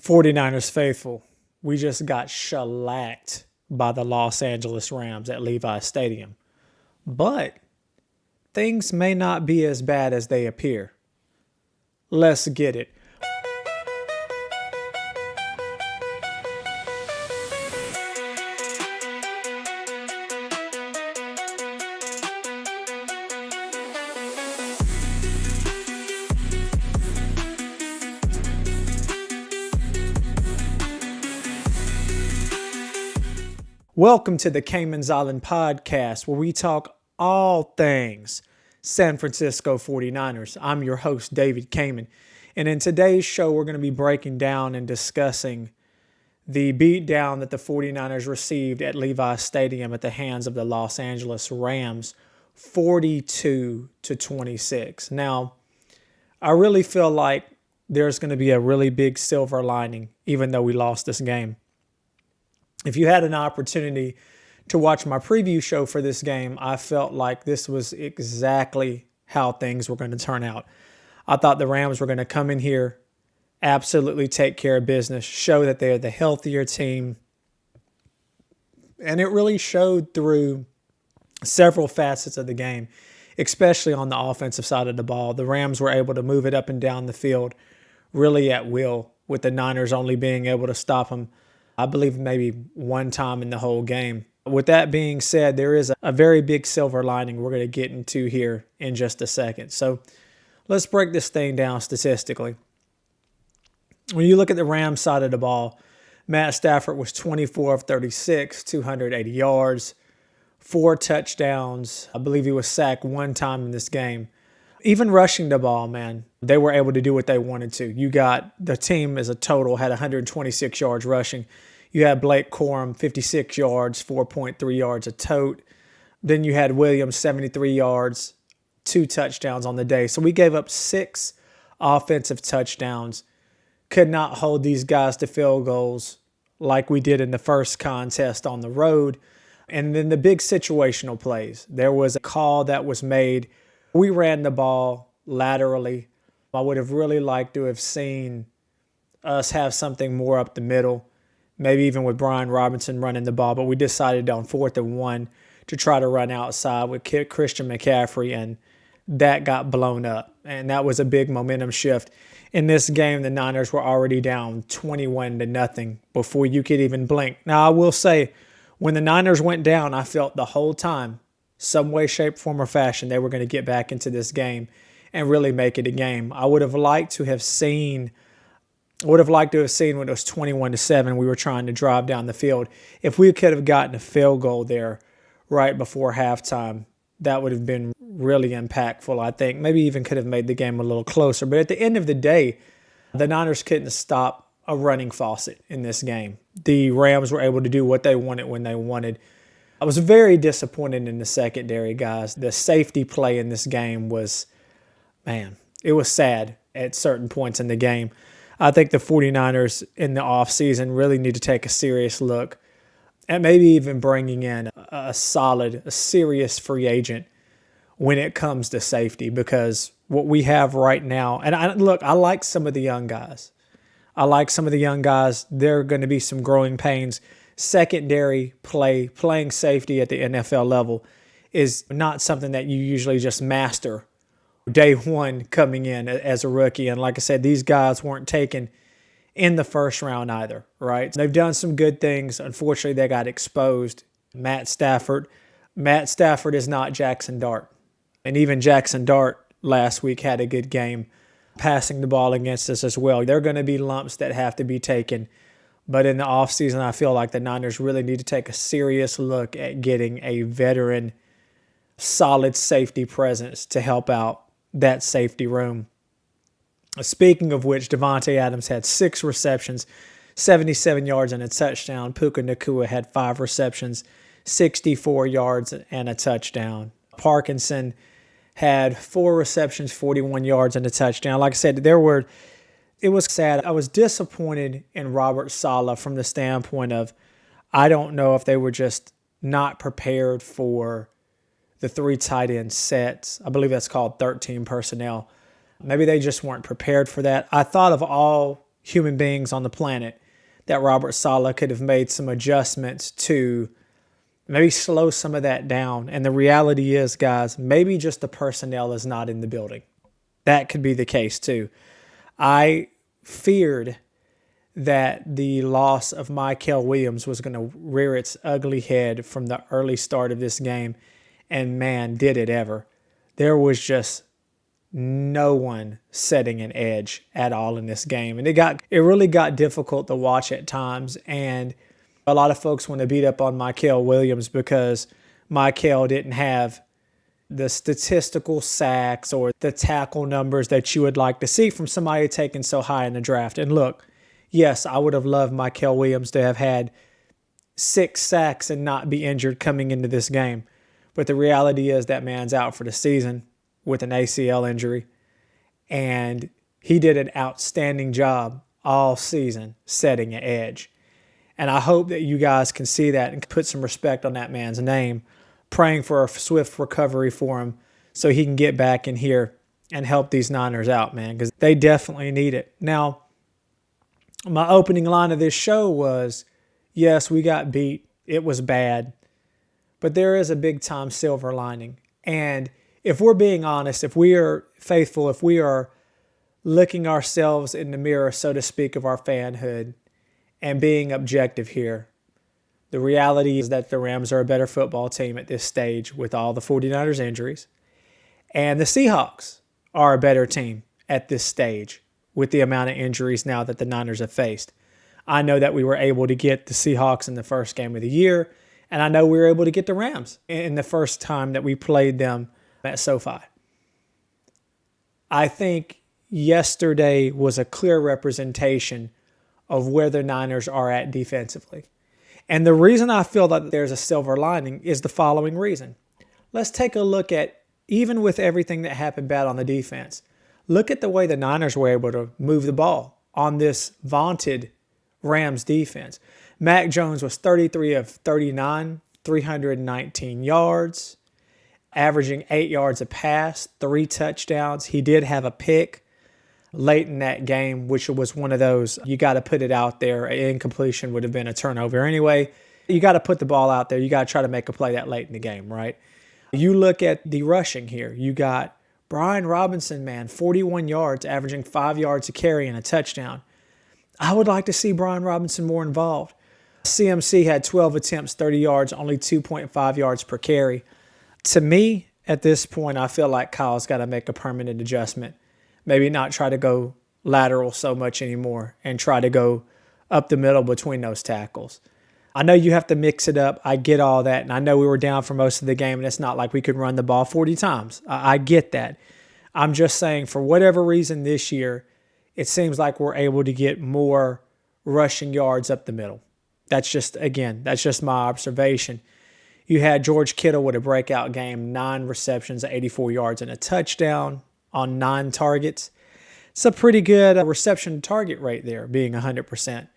49ers faithful, we just got shellacked by the Los Angeles Rams at Levi Stadium. But things may not be as bad as they appear. Let's get it. Welcome to the Cayman's Island podcast, where we talk all things San Francisco 49ers. I'm your host, David Cayman. And in today's show, we're going to be breaking down and discussing the beatdown that the 49ers received at Levi Stadium at the hands of the Los Angeles Rams, 42-26. Now, I really feel like there's going to be a really big silver lining, even though we lost this game. If you had an opportunity to watch my preview show for this game, I felt like this was exactly how things were going to turn out. I thought the Rams were going to come in here, absolutely take care of business, show that they're the healthier team. And it really showed through several facets of the game, especially on the offensive side of the ball. The Rams were able to move it up and down the field really at will, with the Niners only being able to stop them, I believe, maybe one time in the whole game. With that being said, there is a very big silver lining we're going to get into here in just a second. So let's break this thing down statistically. When you look at the Rams side of the ball, Matt Stafford was 24 of 36, 280 yards, 4 touchdowns. I believe he was sacked one time in this game. Even rushing the ball, man, they were able to do what they wanted to. You got the team as a total had 126 yards rushing. You had Blake Corum, 56 yards, 4.3 yards a tote. Then you had Williams, 73 yards, 2 touchdowns on the day. So we gave up 6 offensive touchdowns. Could not hold these guys to field goals like we did in the first contest on the road. And then the big situational plays. There was a call that was made. We ran the ball laterally. I would have really liked to have seen us have something more up the middle, maybe even with Brian Robinson running the ball, but we decided on 4th and 1 to try to run outside with Christian McCaffrey, and that got blown up. And that was a big momentum shift. In this game, the Niners were already down 21-0 before you could even blink. Now, I will say, when the Niners went down, I felt the whole time, some way, shape, form, or fashion, they were going to get back into this game and really make it a game. I would have liked to have seen when it was 21-7, we were trying to drive down the field. If we could have gotten a field goal there right before halftime, that would have been really impactful, I think. Maybe even could have made the game a little closer. But at the end of the day, the Niners couldn't stop a running faucet in this game. The Rams were able to do what they wanted when they wanted. I was very disappointed in the secondary, guys. The safety play in this game was, man, it was sad at certain points in the game. I think the 49ers in the offseason really need to take a serious look at maybe even bringing in a serious free agent when it comes to safety, because what we have right now, and I like some of the young guys. There are going to be some growing pains. Secondary playing safety at the NFL level is not something that you usually just master day one coming in as a rookie. And like I said, these guys weren't taken in the first round either, right? They've done some good things. Unfortunately, they got exposed. Matt Stafford is not Jackson Dart. And even Jackson Dart last week had a good game passing the ball against us as well. There are going to be lumps that have to be taken. But in the offseason, I feel like the Niners really need to take a serious look at getting a veteran, solid safety presence to help out that safety room. Speaking of which, Devontae Adams had 6 receptions, 77 yards and a touchdown. Puka Nacua had 5 receptions, 64 yards and a touchdown. Parkinson had 4 receptions, 41 yards and a touchdown. Like I said, it was sad. I was disappointed in Robert Saleh from the standpoint of, I don't know if they were just not prepared for the 3 tight end sets. I believe that's called 13 personnel. Maybe they just weren't prepared for that. I thought of all human beings on the planet that Robert Saleh could have made some adjustments to maybe slow some of that down. And the reality is, guys, maybe just the personnel is not in the building. That could be the case too. I feared that the loss of Mykel Williams was going to rear its ugly head from the early start of this game. And man, did it ever. There was just no one setting an edge at all in this game. And it really got difficult to watch at times. And a lot of folks want to beat up on Mykel Williams because Mykel didn't have the statistical sacks or the tackle numbers that you would like to see from somebody taken so high in the draft. And look, yes, I would have loved Mykel Williams to have had 6 sacks and not be injured coming into this game. But the reality is that man's out for the season with an ACL injury. And he did an outstanding job all season setting an edge. And I hope that you guys can see that and put some respect on that man's name, praying for a swift recovery for him so he can get back in here and help these Niners out, man, because they definitely need it. Now, my opening line of this show was, yes, we got beat. It was bad. But there is a big-time silver lining. And if we're being honest, if we are faithful, if we are looking ourselves in the mirror, so to speak, of our fanhood and being objective here, the reality is that the Rams are a better football team at this stage with all the 49ers injuries. And the Seahawks are a better team at this stage with the amount of injuries now that the Niners have faced. I know that we were able to get the Seahawks in the first game of the year, and I know we were able to get the Rams in the first time that we played them at SoFi. I think yesterday was a clear representation of where the Niners are at defensively. And the reason I feel that there's a silver lining is the following reason. Let's take a look at, even with everything that happened bad on the defense, look at the way the Niners were able to move the ball on this vaunted Rams defense. Mac Jones was 33 of 39, 319 yards, averaging 8 yards a pass, 3 touchdowns. He did have a pick late in that game, which was one of those, you got to put it out there. An incompletion would have been a turnover anyway. You got to put the ball out there. You got to try to make a play that late in the game, right? You look at the rushing here. You got Brian Robinson, man, 41 yards, averaging 5 yards a carry and a touchdown. I would like to see Brian Robinson more involved. CMC had 12 attempts, 30 yards, only 2.5 yards per carry. To me, at this point, I feel like Kyle's got to make a permanent adjustment. Maybe not try to go lateral so much anymore and try to go up the middle between those tackles. I know you have to mix it up. I get all that. And I know we were down for most of the game, and it's not like we could run the ball 40 times. I get that. I'm just saying, for whatever reason this year, it seems like we're able to get more rushing yards up the middle. That's just my observation. You had George Kittle with a breakout game, 9 receptions, 84 yards, and a touchdown on 9 targets. It's a pretty good reception target rate there, being 100%.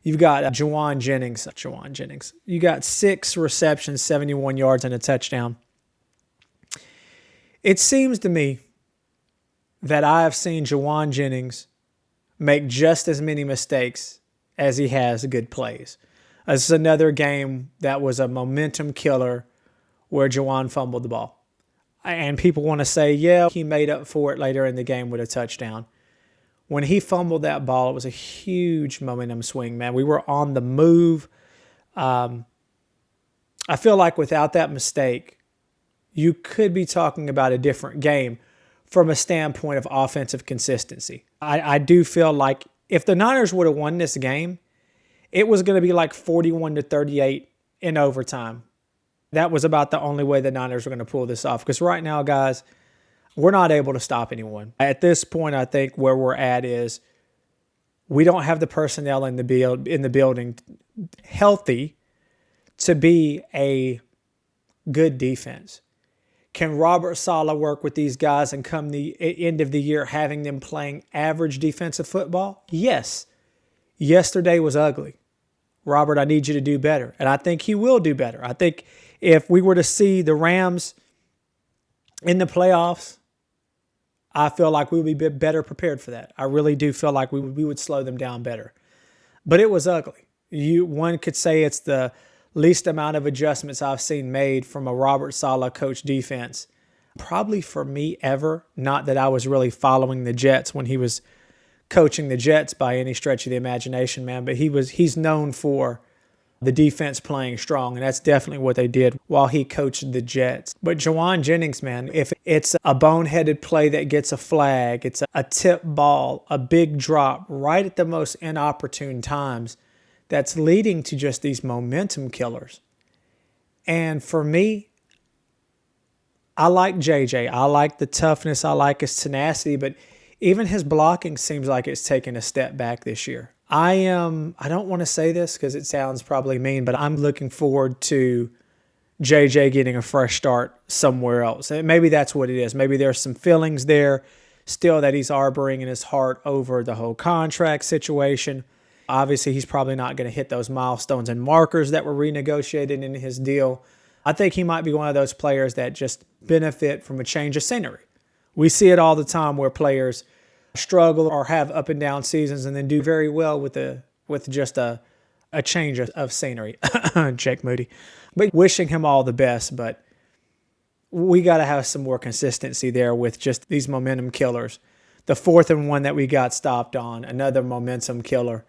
You've got Juwan Jennings. You got 6 receptions, 71 yards, and a touchdown. It seems to me that I have seen Juwan Jennings make just as many mistakes as he has good plays. This is another game that was a momentum killer where Juwan fumbled the ball. And people want to say, yeah, he made up for it later in the game with a touchdown. When he fumbled that ball, it was a huge momentum swing, man. We were on the move. I feel like without that mistake, you could be talking about a different game from a standpoint of offensive consistency. I do feel like if the Niners would have won this game, it was going to be like 41-38 in overtime. That was about the only way the Niners were going to pull this off. Because right now, guys, we're not able to stop anyone. At this point, I think where we're at is we don't have the personnel in the building healthy to be a good defense. Can Robert Saleh work with these guys and come the end of the year having them playing average defensive football? Yes. Yesterday was ugly. Robert, I need you to do better. And I think he will do better. I think if we were to see the Rams in the playoffs, I feel like we would be better prepared for that. I really do feel like we would slow them down better. But it was ugly. One could say it's the least amount of adjustments I've seen made from a Robert Saleh coach defense, probably for me ever. Not that I was really following the Jets when he was coaching the Jets by any stretch of the imagination, man. But he's known for the defense playing strong, and that's definitely what they did while he coached the Jets. But Jauan Jennings, man, if it's a boneheaded play that gets a flag, it's a tip ball, a big drop right at the most inopportune times, that's leading to just these momentum killers. And for me, I like JJ. I like the toughness. I like his tenacity, but even his blocking seems like it's taken a step back this year. I don't want to say this because it sounds probably mean, but I'm looking forward to JJ getting a fresh start somewhere else. And maybe that's what it is. Maybe there's some feelings there still that he's harboring in his heart over the whole contract situation. Obviously, he's probably not going to hit those milestones and markers that were renegotiated in his deal. I think he might be one of those players that just benefit from a change of scenery. We see it all the time where players struggle or have up and down seasons and then do very well with just a change of scenery. Jake Moody. But wishing him all the best, but we got to have some more consistency there with just these momentum killers. The 4th and 1 that we got stopped on, another momentum killer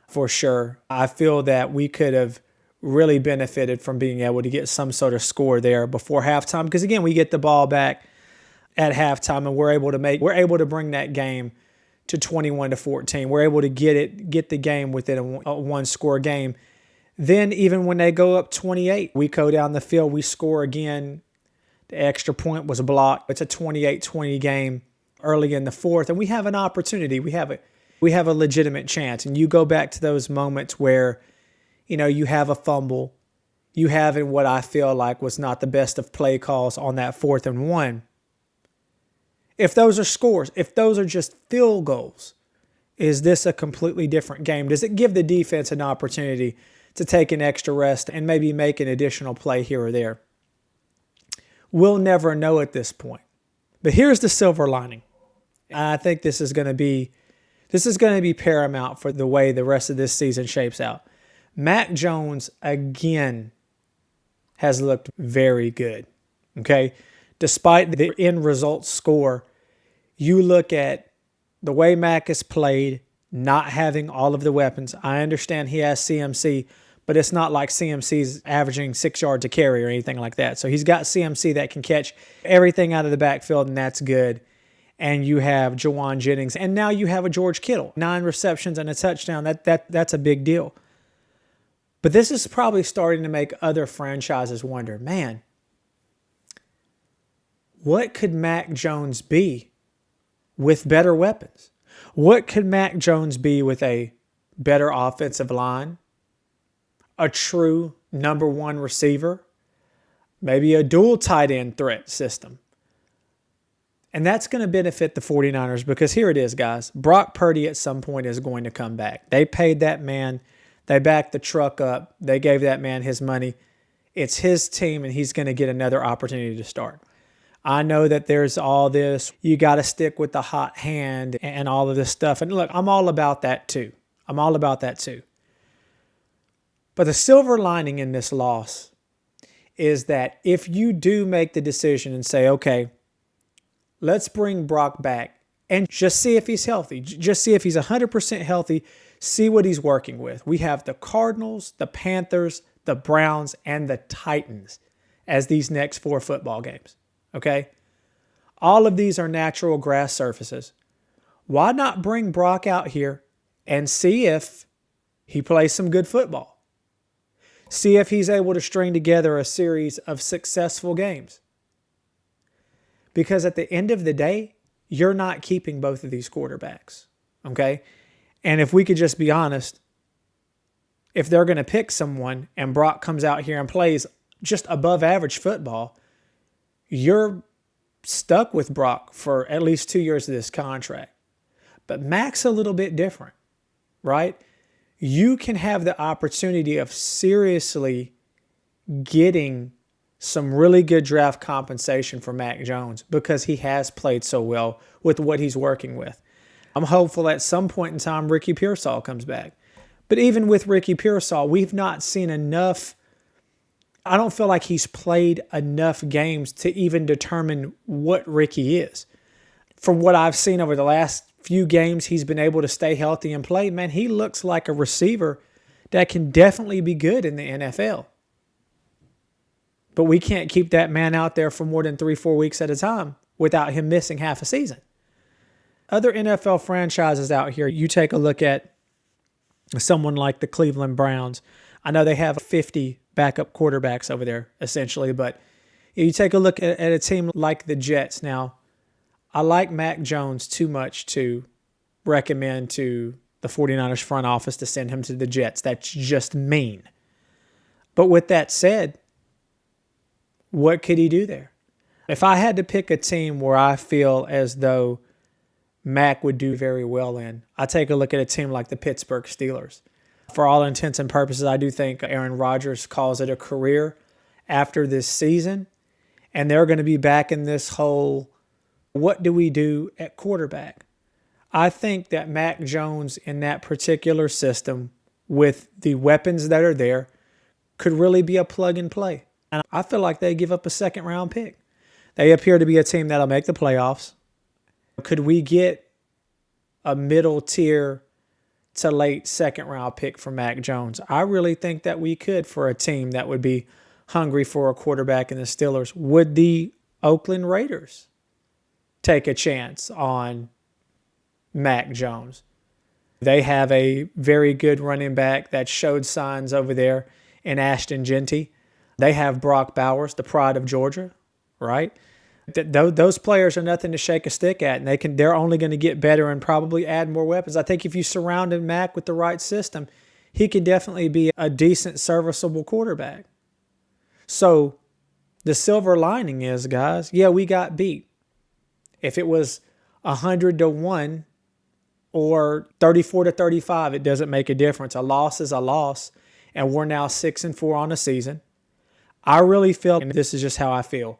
for sure. I feel that we could have really benefited from being able to get some sort of score there before halftime because, again, we get the ball back at halftime, and we're able to bring that game to 21-14. We're able to get the game within a one-score game. Then even when they go up 28, we go down the field, we score again. The extra point was blocked. It's a 28-20 game early in the 4th, and we have an opportunity. We have a legitimate chance. And you go back to those moments where, you have a fumble. You have in what I feel like was not the best of play calls on that 4th and 1. If those are scores, if those are just field goals, is this a completely different game? Does it give the defense an opportunity to take an extra rest and maybe make an additional play here or there? We'll never know at this point. But here's the silver lining. I think this is going to be paramount for the way the rest of this season shapes out. Mac Jones, again, has looked very good. Okay? Despite the end result score, you look at the way Mac has played, not having all of the weapons. I understand he has CMC, but it's not like CMC's averaging 6 yards a carry or anything like that. So he's got CMC that can catch everything out of the backfield, and that's good. And you have Jauan Jennings, and now you have a George Kittle. 9 receptions and a touchdown. That's a big deal. But this is probably starting to make other franchises wonder, man, what could Mac Jones be with better weapons? What could Mac Jones be with a better offensive line? A true number 1 receiver? Maybe a dual tight end threat system? And that's going to benefit the 49ers because here it is, guys. Brock Purdy at some point is going to come back. They paid that man. They backed the truck up. They gave that man his money. It's his team, and he's going to get another opportunity to start. I know that there's all this, you got to stick with the hot hand and all of this stuff. And look, I'm all about that too. But the silver lining in this loss is that if you do make the decision and say, okay, let's bring Brock back and just see if he's healthy. Just see if he's 100% healthy. See what he's working with. We have the Cardinals, the Panthers, the Browns, and the Titans as these next 4 football games. Okay? All of these are natural grass surfaces. Why not bring Brock out here and see if he plays some good football? See if he's able to string together a series of successful games. Because at the end of the day, you're not keeping both of these quarterbacks. Okay? And if we could just be honest, if they're going to pick someone and Brock comes out here and plays just above average football, you're stuck with Brock for at least 2 years of this contract. But Mac's a little bit different, right? You can have the opportunity of seriously getting some really good draft compensation for Mac Jones because he has played so well with what he's working with. I'm hopeful at some point in time Ricky Pearsall comes back. But even with Ricky Pearsall, we've not seen enough. I don't feel like he's played enough games to even determine what Ricky is. From what I've seen over the last few games, he's been able to stay healthy and play. Man, he looks like a receiver that can definitely be good in the NFL. But we can't keep that man out there for more than 3-4 weeks at a time without him missing half a season. Other NFL franchises out here, you take a look at someone like the Cleveland Browns. I know they have 50 backup quarterbacks over there, essentially, but you take a look at a team like the Jets. Now, I like Mac Jones too much to recommend to the 49ers front office to send him to the Jets. That's just mean. But with that said, what could he do there? If I had to pick a team where I feel as though Mac would do very well in, I take a look at a team like the Pittsburgh Steelers. For all intents and purposes, I do think Aaron Rodgers calls it a career after this season, and they're going to be back in this whole, what do we do at quarterback? I think that Mac Jones in that particular system with the weapons that are there could really be a plug and play. And I feel like they give up a second-round pick. They appear to be a team that'll make the playoffs. Could we get a middle-tier to late second-round pick for Mac Jones? I really think that we could for a team that would be hungry for a quarterback in the Steelers. Would the Oakland Raiders take a chance on Mac Jones? They have a very good running back that showed signs over there in Ashton Genty. They have Brock Bowers, the pride of Georgia, right? Those players are nothing to shake a stick at, and they're only going to get better and probably add more weapons. I think if you surrounded Mac with the right system, he could definitely be a decent, serviceable quarterback. So the silver lining is, guys, yeah, we got beat. If it was 100-1 or 34-35, it doesn't make a difference. A loss is a loss, and we're now 6-4 on the season. I really feel, and this is just how I feel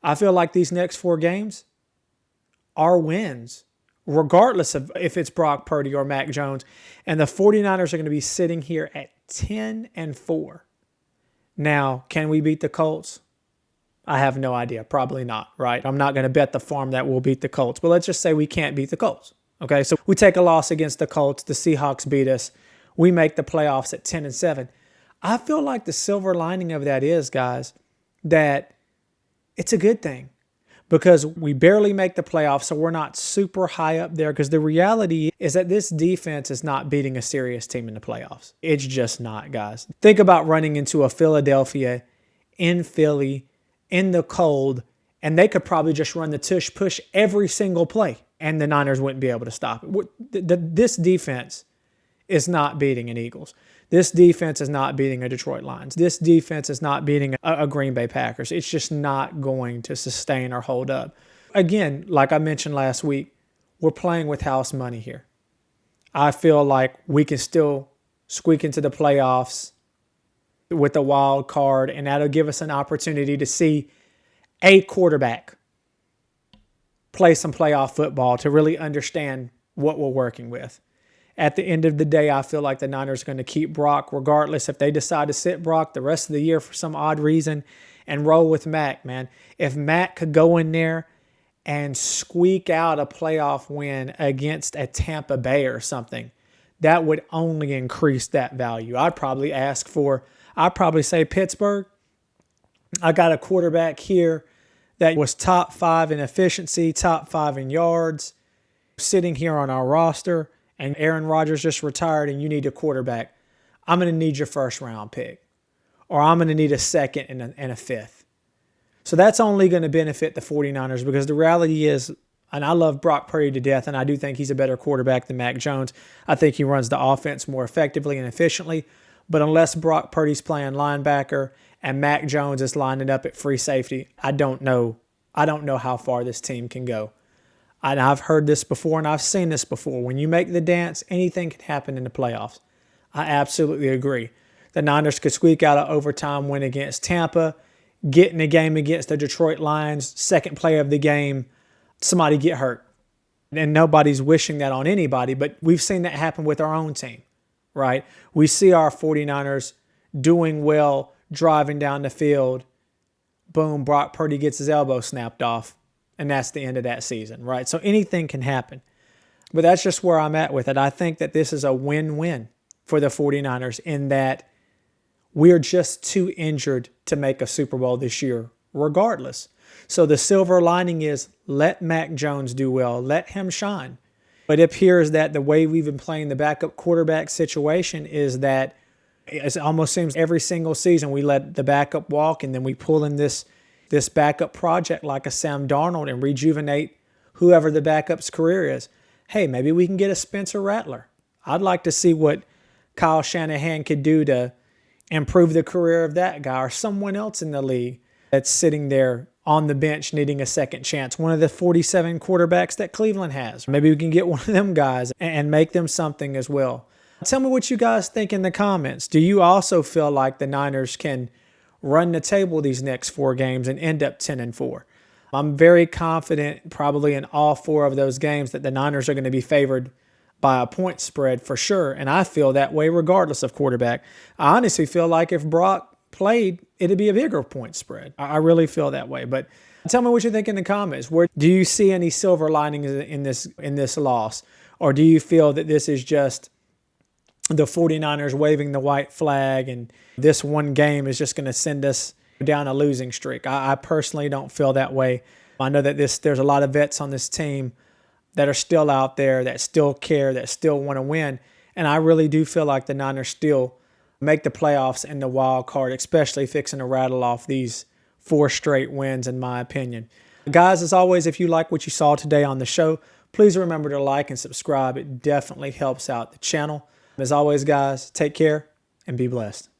like these next 4 games are wins, regardless of if it's Brock Purdy or Mac Jones. And the 49ers are going to be sitting here at 10-4. Now, can we beat the Colts? I have no idea. Probably not, right? I'm not going to bet the farm that we'll beat the Colts. But let's just say we can't beat the Colts. Okay, so we take a loss against the Colts. The Seahawks beat us. We make the playoffs at 10-7. I feel like the silver lining of that is, guys, that it's a good thing because we barely make the playoffs, so we're not super high up there, because the reality is that this defense is not beating a serious team in the playoffs. It's just not, guys. Think about running into a Philadelphia in Philly in the cold, and they could probably just run the tush push every single play, and the Niners wouldn't be able to stop it. This defense is not beating an Eagles. This defense is not beating a Detroit Lions. This defense is not beating a Green Bay Packers. It's just not going to sustain or hold up. Again, like I mentioned last week, we're playing with house money here. I feel like we can still squeak into the playoffs with a wild card, and that'll give us an opportunity to see a quarterback play some playoff football to really understand what we're working with. At the end of the day, I feel like the Niners are going to keep Brock regardless. If they decide to sit Brock the rest of the year for some odd reason and roll with Mac, man. If Mac could go in there and squeak out a playoff win against a Tampa Bay or something, that would only increase that value. I'd probably say, Pittsburgh, I got a quarterback here that was top 5 in efficiency, top 5 in yards, sitting here on our roster, and Aaron Rodgers just retired and you need a quarterback. I'm going to need your first round pick, or I'm going to need a second and a fifth. So that's only going to benefit the 49ers, because the reality is, and I love Brock Purdy to death, and I do think he's a better quarterback than Mac Jones. I think he runs the offense more effectively and efficiently. But unless Brock Purdy's playing linebacker and Mac Jones is lining up at free safety, I don't know how far this team can go. And I've heard this before, and I've seen this before. When you make the dance, anything can happen in the playoffs. I absolutely agree. The Niners could squeak out an overtime win against Tampa, get in a game against the Detroit Lions, second play of the game, somebody get hurt. And nobody's wishing that on anybody, but we've seen that happen with our own team, right? We see our 49ers doing well, driving down the field. Boom, Brock Purdy gets his elbow snapped off, and that's the end of that season, right? So anything can happen. But that's just where I'm at with it. I think that this is a win-win for the 49ers in that we're just too injured to make a Super Bowl this year, regardless. So the silver lining is let Mac Jones do well. Let him shine. But it appears that the way we've been playing the backup quarterback situation is that it almost seems every single season we let the backup walk and then we pull in this backup project like a Sam Darnold and rejuvenate whoever the backup's career is. Hey, maybe we can get a Spencer Rattler. I'd like to see what Kyle Shanahan could do to improve the career of that guy or someone else in the league that's sitting there on the bench needing a second chance. One of the 47 quarterbacks that Cleveland has. Maybe we can get one of them guys and make them something as well. Tell me what you guys think in the comments. Do you also feel like the Niners can run the table these next 4 games and end up 10-4? I'm very confident probably in all 4 of those games that the Niners are going to be favored by a point spread for sure, and I feel that way regardless of quarterback. I honestly feel like if Brock played, it'd be a bigger point spread. I really feel that way. But tell me what you think in the comments. Where do you see any silver linings in this loss? Or do you feel that this is just the 49ers waving the white flag and this one game is just going to send us down a losing streak? I personally don't feel that way. I know that there's a lot of vets on this team that are still out there, that still care, that still want to win. And I really do feel like the Niners still make the playoffs in the wild card, especially fixing to rattle off these 4 straight wins, in my opinion. Guys, as always, if you like what you saw today on the show, please remember to like and subscribe. It definitely helps out the channel. As always, guys, take care and be blessed.